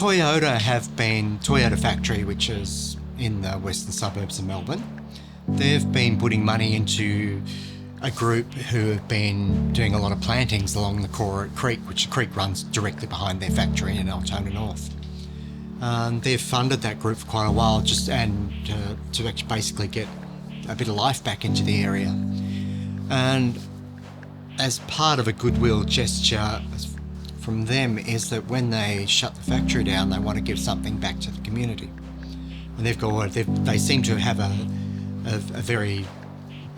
Toyota factory, which is in the western suburbs of Melbourne. They've been putting money into a group who have been doing a lot of plantings along the Kororoit Creek, which the creek runs directly behind their factory in Altona North. They've funded that group for quite a while, to actually basically get a bit of life back into the area. And as part of a goodwill gesture from them is that when they shut the factory down, they want to give something back to the community. And they seem to have a very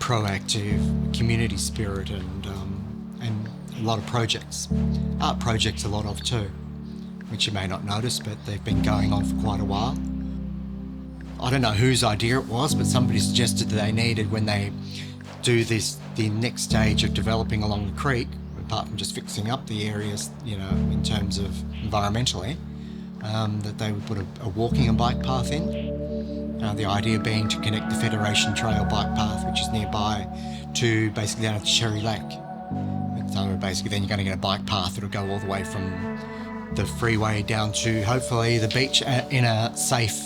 proactive community spirit and a lot of projects, art projects a lot of too, which you may not notice, but they've been going on for quite a while. I don't know whose idea it was, but somebody suggested that they needed, when they do the next stage of developing along the creek, apart from just fixing up the areas, in terms of environmentally, that they would put a walking and bike path in. The idea being to connect the Federation Trail bike path, which is nearby, to basically down to Cherry Lake. So basically then you're going to get a bike path that'll go all the way from the freeway down to hopefully the beach in a safe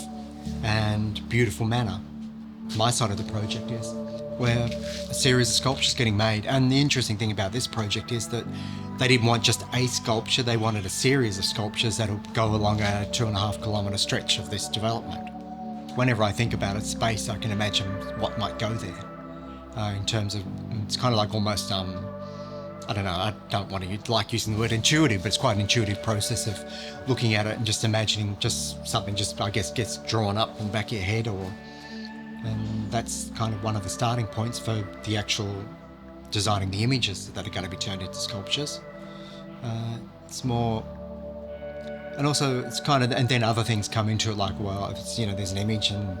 and beautiful manner. My side of the project is where a series of sculptures getting made. And the interesting thing about this project is that they didn't want just a sculpture, they wanted a series of sculptures that'll go along a 2.5 kilometre stretch of this development. Whenever I think about its space, I can imagine what might go there. In terms of, it's kind of like almost, I don't know, I don't want to like using the word intuitive, but it's quite an intuitive process of looking at it and just imagining just something I guess gets drawn up in the back of your head, and that's kind of one of the starting points for the actual designing the images that are going to be turned into sculptures. It's more, and also it's kind of, and then other things come into it, like, well, if it's, there's an image, and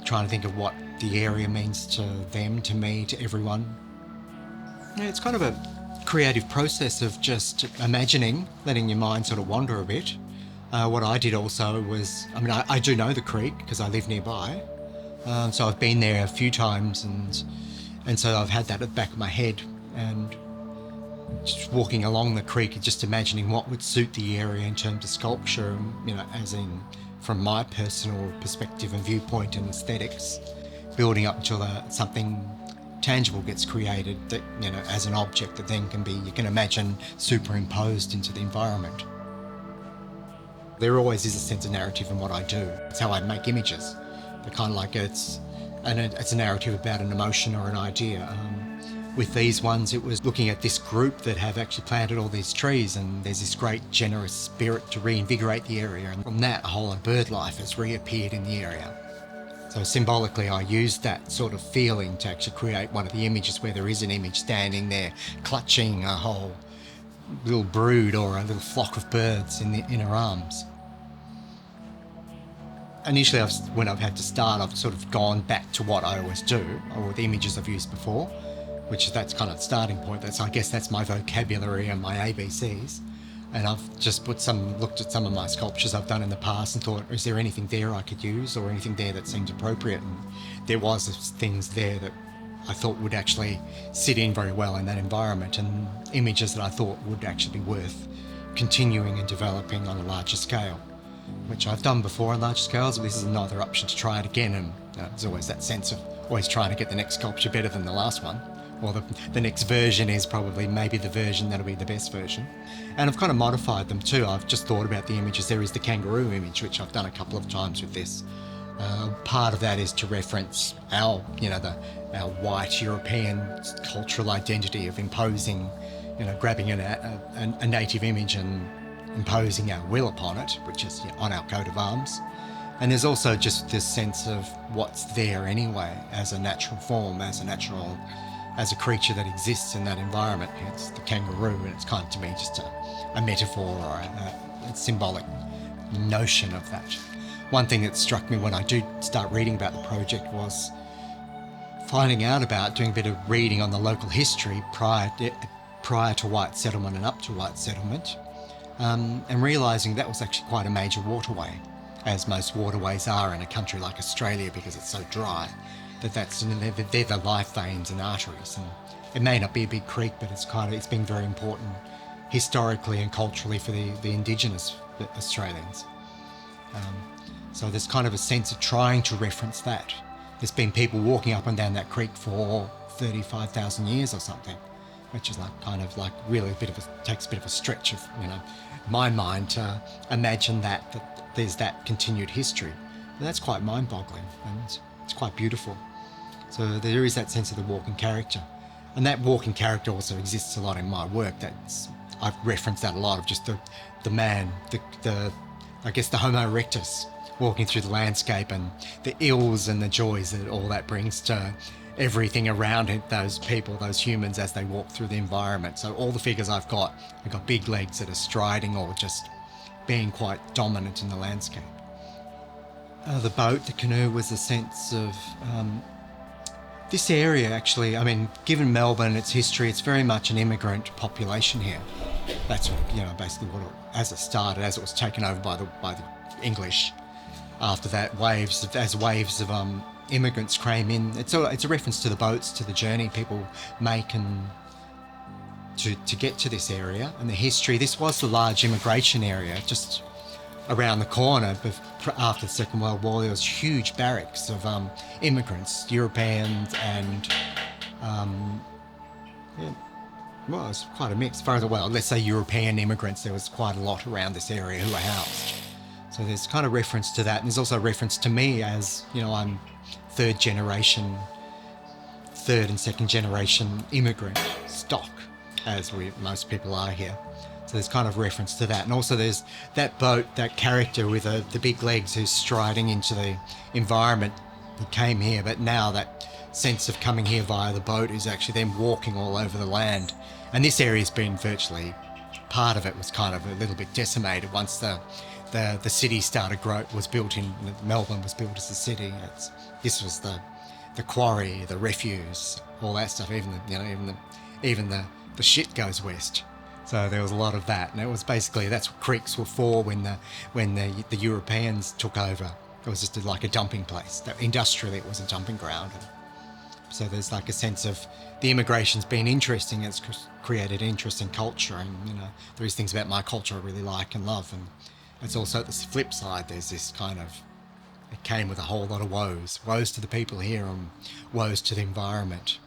trying to think of what the area means to them, to me, to everyone. It's kind of a creative process of just imagining, letting your mind sort of wander a bit. What I did also was, I do know the creek because I live nearby. So I've been there a few times, and so I've had that at the back of my head, and just walking along the creek and just imagining what would suit the area in terms of sculpture, as in from my personal perspective and viewpoint and aesthetics, building up until something tangible gets created that, as an object that then you can imagine superimposed into the environment. There always is a sense of narrative in what I do. It's how I make images. They're kind of like it's a narrative about an emotion or an idea. With these ones, it was looking at this group that have actually planted all these trees, and there's this great generous spirit to reinvigorate the area, and from that a whole lot of bird life has reappeared in the area. So symbolically I used that sort of feeling to actually create one of the images where there is an image standing there clutching a whole little brood or a little flock of birds in her arms. Initially, when I've had to start, I've sort of gone back to what I always do, or the images I've used before, that's kind of the starting point. I guess that's my vocabulary and my ABCs. And I've just looked at some of my sculptures I've done in the past and thought, is there anything there I could use, or anything there that seemed appropriate? And there was things there that I thought would actually sit in very well in that environment, and images that I thought would actually be worth continuing and developing on a larger scale, which I've done before on large scales, but this is another option to try it again. And there's always that sense of always trying to get the next sculpture better than the last one, or the next version is probably maybe the version that'll be the best version. And I've kind of modified them too. I've just thought about the images. There is the kangaroo image, which I've done a couple of times with this. Part of that is to reference our white European cultural identity of imposing, grabbing a native image and imposing our will upon it, which is on our coat of arms. And there's also just this sense of what's there anyway, as a natural form, as a creature that exists in that environment. It's the kangaroo, and it's kind of, to me, just a metaphor or a symbolic notion of that. One thing that struck me when I do start reading about the project was finding out about, doing a bit of reading on the local history prior to white settlement and up to white settlement, and realising that was actually quite a major waterway, as most waterways are in a country like Australia because it's so dry. They're the life veins and arteries, and it may not be a big creek, but it's been very important historically and culturally for the indigenous Australians. Um, so there's kind of a sense of trying to reference that. There's been people walking up and down that creek for 35,000 years or something, which is like kind of like really takes a bit of a stretch of, my mind to imagine that there's that continued history. And that's quite mind-boggling, and it's quite beautiful. So there is that sense of the walking character. And that walking character also exists a lot in my work. I've referenced that a lot, of just the man, I guess the Homo erectus walking through the landscape, and the ills and the joys that all that brings to everything around it, those people, those humans, as they walk through the environment. So all the figures I've got big legs that are striding or just being quite dominant in the landscape. The boat, the canoe, was a sense of this area. Actually, I mean, given Melbourne and its history, it's very much an immigrant population here. That's basically as it started, as it was taken over by the English. After that, waves of immigrants came in. It's a reference to the boats, to the journey people make and to get to this area and the history. This was the large immigration area just around the corner. After the Second World War, there was huge barracks of immigrants, Europeans, and it was quite a mix. Let's say European immigrants, there was quite a lot around this area who were housed. So there's kind of reference to that, and there's also a reference to me as, I'm third and second generation immigrant stock, as most people are here. So there's kind of reference to that. And also there's that boat, that character with the big legs who's striding into the environment who came here, but now that sense of coming here via the boat is actually them walking all over the land. And this area's been virtually, part of it was kind of a little bit decimated once the city was built in Melbourne, was built as a city. This was the quarry, the refuse, all that stuff. Even the shit goes west. So there was a lot of that, and it was basically, that's what creeks were for when the Europeans took over. It was just like a dumping place. Industrially, it was a dumping ground. And so there's like a sense of the immigration's been interesting. It's created interesting culture, and there is things about my culture I really like and love. And it's also the flip side. There's this kind of, it came with a whole lot of woes to the people here and woes to the environment.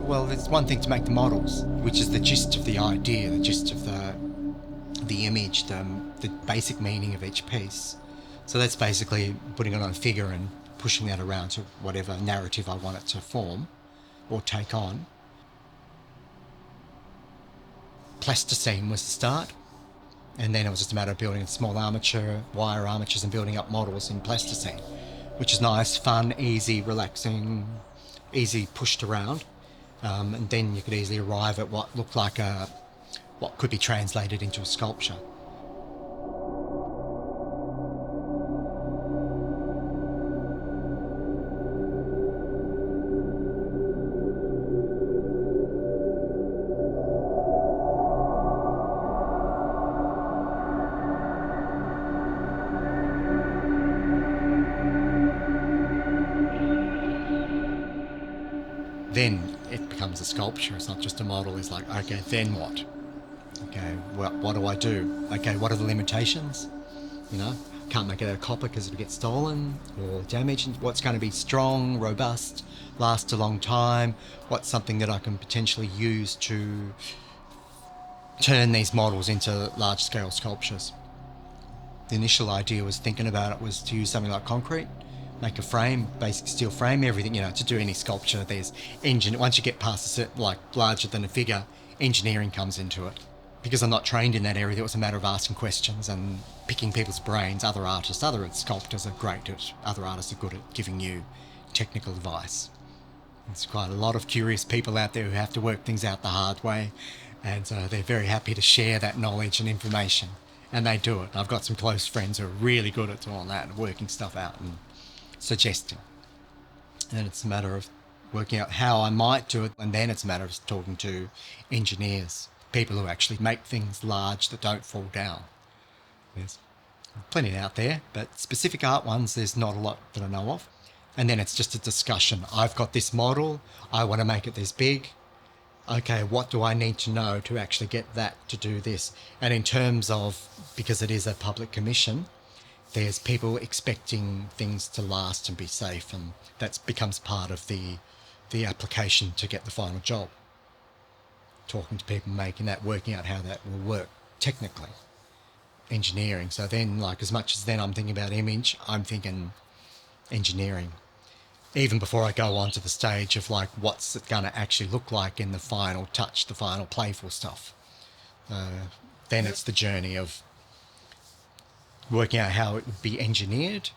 Well, it's one thing to make the models, which is the gist of the idea, the gist of the image, the basic meaning of each piece. So that's basically putting it on a figure and pushing that around to whatever narrative I want it to form or take on. Plasticine was the start, and then it was just a matter of building a small armature, wire armatures, and building up models in plasticine, which is nice, fun, easy, relaxing, easy pushed around. And then you could easily arrive at what looked like what could be translated into a sculpture. Then it becomes a sculpture. It's not just a model. It's like, okay, then what? Okay, what do I do? Okay, what are the limitations? You know, can't make it out of copper because it'll get stolen or damaged. What's going to be strong, robust, last a long time? What's something that I can potentially use to turn these models into large-scale sculptures? The initial idea was thinking about it was to use something like concrete, make a frame, basic steel frame, everything, to do any sculpture. There's once you get past a certain, like larger than a figure, engineering comes into it. Because I'm not trained in that area, it was a matter of asking questions and picking people's brains. Other artists, other sculptors are great at, other artists are good at giving you technical advice. There's quite a lot of curious people out there who have to work things out the hard way, and they're very happy to share that knowledge and information, and they do it. I've got some close friends who are really good at doing that and working stuff out and suggesting. And it's a matter of working out how I might do it, and then it's a matter of talking to engineers, people who actually make things large that don't fall down. There's plenty out there, but specific art ones, there's not a lot that I know of. And then it's just a discussion. I've got this model, I want to make it this big. Okay, what do I need to know to actually get that to do this? And in terms of, because it is a public commission, there's people expecting things to last and be safe, and that becomes part of the application to get the final job. Talking to people, making that, working out how that will work technically, engineering. So then, like, as much as then I'm thinking about image, I'm thinking engineering. Even before I go on to the stage of like, what's it going to actually look like in the final touch, the final playful stuff. Then it's the journey of working out how it would be engineered,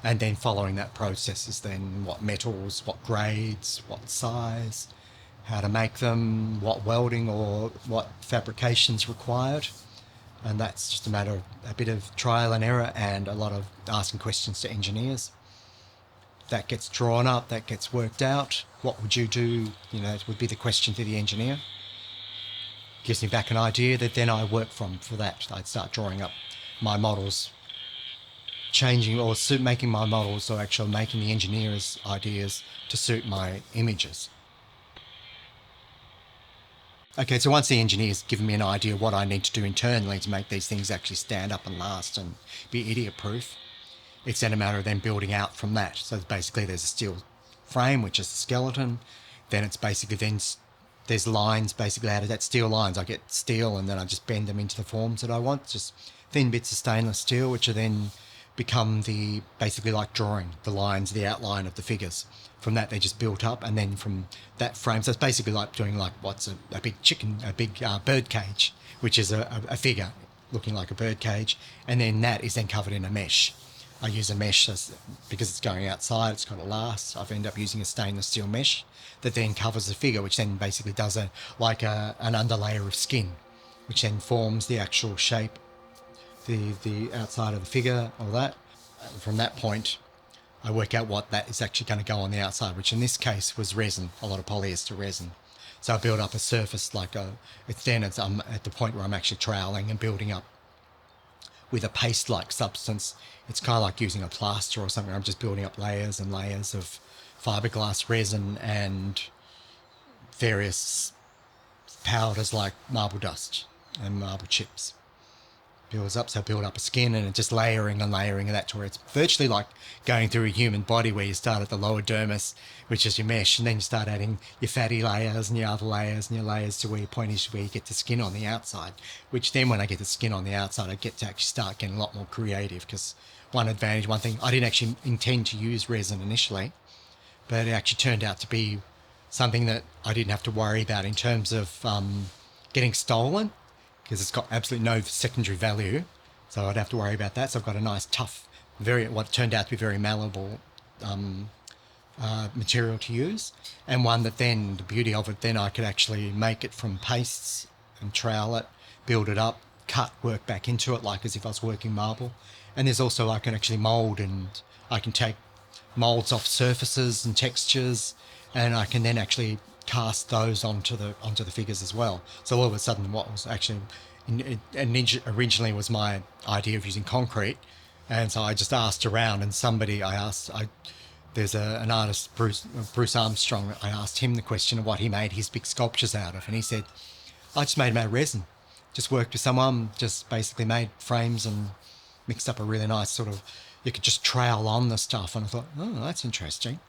and then following that process is then what metals, what grades, what size, how to make them, what welding or what fabrication's required. And that's just a matter of a bit of trial and error and a lot of asking questions to engineers. That gets drawn up, that gets worked out. What would you do? It would be the question to the engineer. Gives me back an idea that then I work from for that. I'd start drawing up my models, changing or making my models, or actually making the engineer's ideas to suit my images. Okay, so once the engineer's given me an idea of what I need to do internally to make these things actually stand up and last and be idiot-proof, it's then a matter of then building out from that. So basically there's a steel frame, which is the skeleton. Then it's basically there's lines basically out of that, steel lines. I get steel and then I just bend them into the forms that I want. Just thin bits of stainless steel, which are then become basically like drawing the lines, the outline of the figures. From that, they just built up, and then from that frame, so it's basically like doing like what's a big bird cage, which is a figure looking like a bird cage, and then that is then covered in a mesh. I use a mesh because it's going outside, it's got to last. I've ended up using a stainless steel mesh that then covers the figure, which then basically does an underlayer of skin, which then forms the actual shape, the outside of the figure, all that. And from that point, I work out what that is actually going to go on the outside, which in this case was resin, a lot of polyester resin. So I build up a surface I'm at the point where I'm actually troweling and building up with a paste-like substance. It's kind of like using a plaster or something. I'm just building up layers and layers of fiberglass resin and various powders like marble dust and marble chips. builds up, so build up a skin, and it's just layering and layering of that to where it's virtually like going through a human body, where you start at the lower dermis, which is your mesh, and then you start adding your fatty layers and your other layers and your layers to where your point is where you get the skin on the outside, which then when I get the skin on the outside, I get to actually start getting a lot more creative, because one thing, I didn't actually intend to use resin initially, but it actually turned out to be something that I didn't have to worry about in terms of getting stolen, because it's got absolutely no secondary value, so I don't have to worry about that. So I've got a nice, tough, what turned out to be very malleable material to use, and one that then, the beauty of it, then I could actually make it from pastes and trowel it, build it up, cut, work back into it like as if I was working marble. And there's also, I can actually mold, and I can take molds off surfaces and textures, and I can then actually cast those onto the figures as well. So all of a sudden, what was actually originally was my idea of using concrete, and so I just asked around, and there's an artist, Bruce Armstrong. I asked him the question of what he made his big sculptures out of, and he said, I just made them out of resin. Just worked with someone, just basically made frames and mixed up a really nice sort of, you could just trowel on the stuff. And I thought, oh, that's interesting.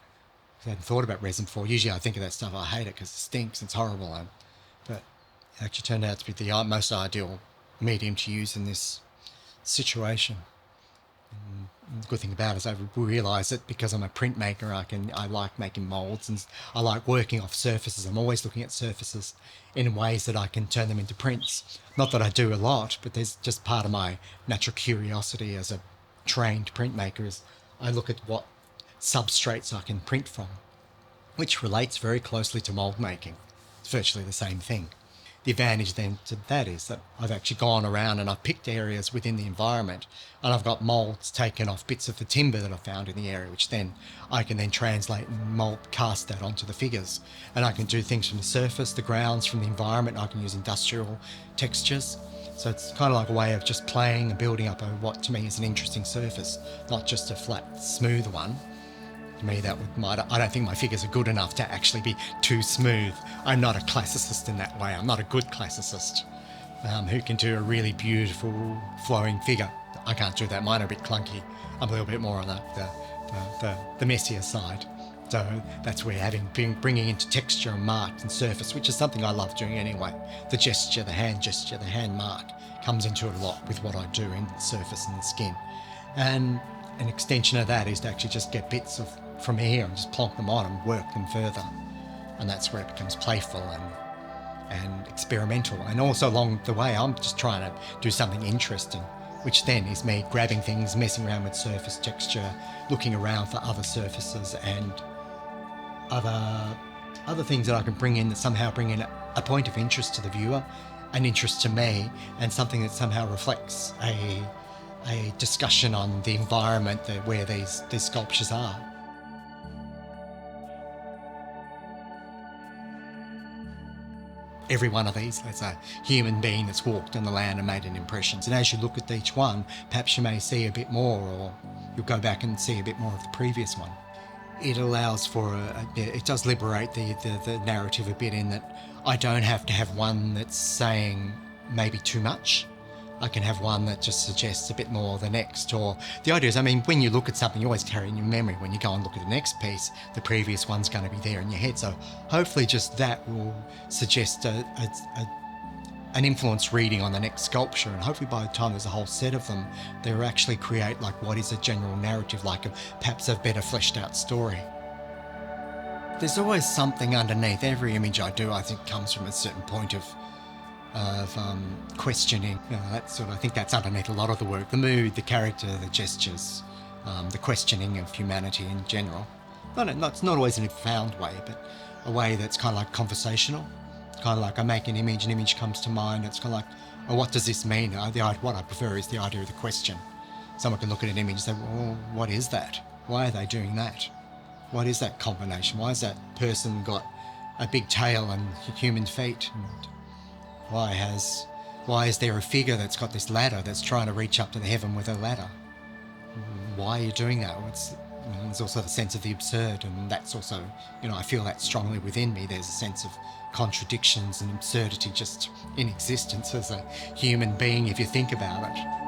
I hadn't thought about resin before. Usually I think of that stuff, I hate it because it stinks, it's horrible. But it actually turned out to be the most ideal medium to use in this situation. And the good thing about it is I realise that because I'm a printmaker, I like making moulds, and I like working off surfaces. I'm always looking at surfaces in ways that I can turn them into prints. Not that I do a lot, but there's just part of my natural curiosity as a trained printmaker is I look at what substrates I can print from, which relates very closely to mould making. It's virtually the same thing. The advantage then to that is that I've actually gone around and I've picked areas within the environment, and I've got moulds taken off bits of the timber that I found in the area, which then I can then translate and cast that onto the figures. And I can do things from the surface, the grounds, from the environment. I can use industrial textures. So it's kind of like a way of just playing and building up what to me is an interesting surface, not just a flat, smooth one. To me, I don't think my figures are good enough to actually be too smooth. I'm not a classicist in that way. I'm not a good classicist who can do a really beautiful flowing figure. I can't do that. Mine are a bit clunky. I'm a little bit more on the messier side. So that's where bringing into texture and mark and surface, which is something I love doing anyway. The gesture, the hand mark comes into it a lot with what I do in the surface and the skin. And an extension of that is to actually just get bits from here and just plonk them on and work them further. And that's where it becomes playful and experimental. And also along the way, I'm just trying to do something interesting, which then is me grabbing things, messing around with surface texture, looking around for other surfaces and other things that I can bring in that somehow bring in a point of interest to the viewer, an interest to me, and something that somehow reflects a discussion on the environment where these sculptures are. Every one of these, there's a human being that's walked on the land and made an impression. And as you look at each one, perhaps you may see a bit more, or you'll go back and see a bit more of the previous one. It allows for it does liberate the narrative a bit, in that I don't have to have one that's saying maybe too much. I can have one that just suggests a bit more the next. Or the idea is, when you look at something, you always carry in your memory, when you go and look at the next piece, the previous one's going to be there in your head. So hopefully just that will suggest an influence reading on the next sculpture. And hopefully by the time there's a whole set of them, they'll actually create like what is a general narrative, like perhaps a better fleshed out story. There's always something underneath. Every image I do, I think, comes from a certain point of questioning. I think that's underneath a lot of the work. The mood, the character, the gestures, the questioning of humanity in general. It's not always in a profound way, but a way that's kind of like conversational. Kind of like I make an image comes to mind. It's kind of like, oh, what does this mean? What I prefer is the idea of the question. Someone can look at an image and say, well, what is that? Why are they doing that? What is that combination? Why has that person got a big tail and human feet? And why is there a figure that's got this ladder that's trying to reach up to the heaven with a ladder? Why are you doing that? There's also the sense of the absurd, and that's also, I feel that strongly within me. There's a sense of contradictions and absurdity just in existence as a human being, if you think about it.